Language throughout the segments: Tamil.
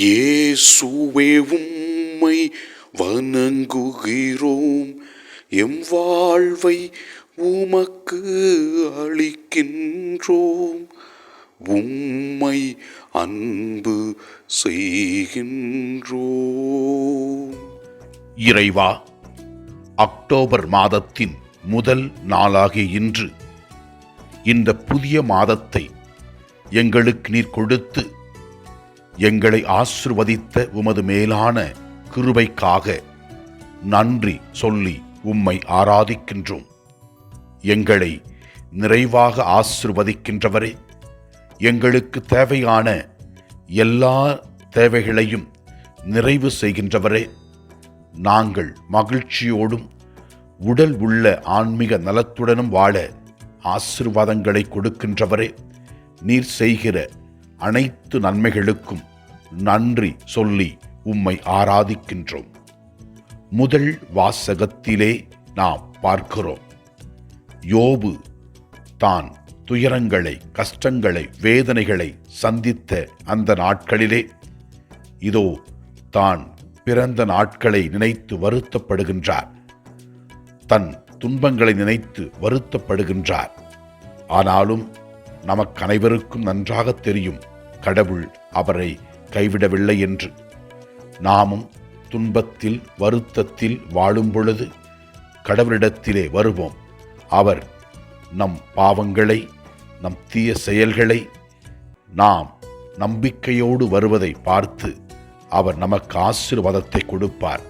இயேசுவே உம்மை வணங்குகிறோம், எம் வாழ்வை உமக்கு அளிக்கின்றோம், உம்மை அன்பு செய்கின்றோம். இறைவா, அக்டோபர் மாதத்தின் முதல் நாளாகிய இன்று இந்த புதிய மாதத்தை எங்களுக்கு நீர் கொடுத்து எங்களை ஆசிர்வதித்த உமது மேலான கிருபைக்காக நன்றி சொல்லி உம்மை ஆராதிக்கின்றோம். எங்களை நிறைவாக ஆசிர்வதிக்கின்றவரே, எங்களுக்கு தேவையான எல்லா தேவைகளையும் நிறைவு செய்கின்றவரே, நாங்கள் மகிழ்ச்சியோடும் உடல் உள்ள ஆன்மீக நலத்துடனும் வாழ ஆசீர்வாதங்களை கொடுக்கின்றவரே, நீர் செய்கிற அனைத்து நன்மைகளுக்கும் நன்றி சொல்லி உம்மை ஆராதிக்கின்றோம். முதல் வாசகத்திலே நாம் பார்க்கிறோம், யோபு தான் துயரங்களை, கஷ்டங்களை, வேதனைகளை சந்தித்த அந்த நாட்களிலே இதோ தான் பிறந்த நாட்களை நினைத்து வருத்தப்படுகின்றார். தன் துன்பங்களை நினைத்து வருத்தப்படுகின்றார். ஆனாலும் நமக்கு அனைவருக்கும் நன்றாக தெரியும், கடவுள் அவரை கைவிடவில்லை என்று. நாமும் துன்பத்தில் வருத்தத்தில் வாழும் பொழுது கடவுளிடத்திலே வருவோம். அவர் நம் பாவங்களை, நம் தீய செயல்களை நாம் நம்பிக்கையோடு வருவதை பார்த்து அவர் நமக்கு ஆசீர்வாதத்தை கொடுப்பார்.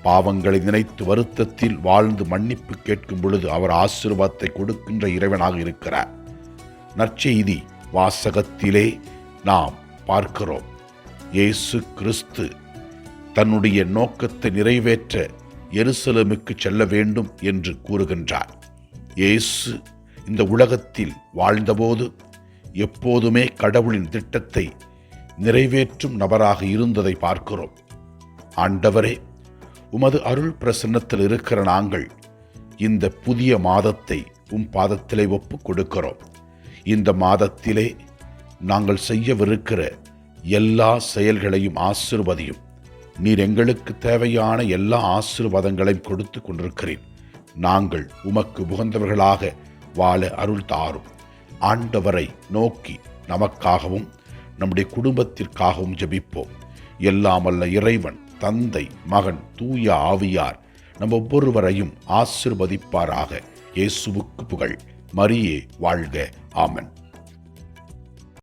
பாவங்களை நினைத்து வருத்தத்தில் வாழ்ந்து மன்னிப்பு கேட்கும் பொழுது அவர் ஆசீர்வாதத்தை கொடுக்கின்ற இறைவனாக இருக்கிறார். நற்செய்தி வாசகத்திலே நாம் பார்க்கிறோம், இயேசு கிறிஸ்து தன்னுடைய நோக்கத்தை நிறைவேற்ற எருசலேமுக்கு செல்ல வேண்டும் என்று கூறுகின்றார். இயேசு இந்த உலகத்தில் வாழ்ந்தபோது எப்போதுமே கடவுளின் திட்டத்தை நிறைவேற்றும் நபராக இருந்ததை பார்க்கிறோம். ஆண்டவரே, உமது அருள் பிரசன்னத்தில் இருக்கிற நாங்கள் இந்த புதிய மாதத்தை பாதத்திலே ஒப்புக் கொடுக்கிறோம். இந்த மாதத்திலே நாங்கள் செய்யவிருக்கிற எல்லா செயல்களையும் ஆசீர்வதியும். நீர் எங்களுக்கு தேவையான எல்லா ஆசீர்வாதங்களையும் கொடுத்து கொண்டிருக்கிறீர். நாங்கள் உமக்கு உகந்தவர்களாக வாழ அருள் தாரும். ஆண்டவரை நோக்கி நமக்காகவும் நம்முடைய குடும்பத்திற்காகவும் ஜெபிப்போம். எல்லாமல்ல இறைவன், தந்தை, மகன், தூய ஆவியார் நம் ஒவ்வொருவரையும் ஆசீர்வதிப்பாராக. இயேசுவுக்கு புகழ். மரியே வாழ்க. ஆமென்.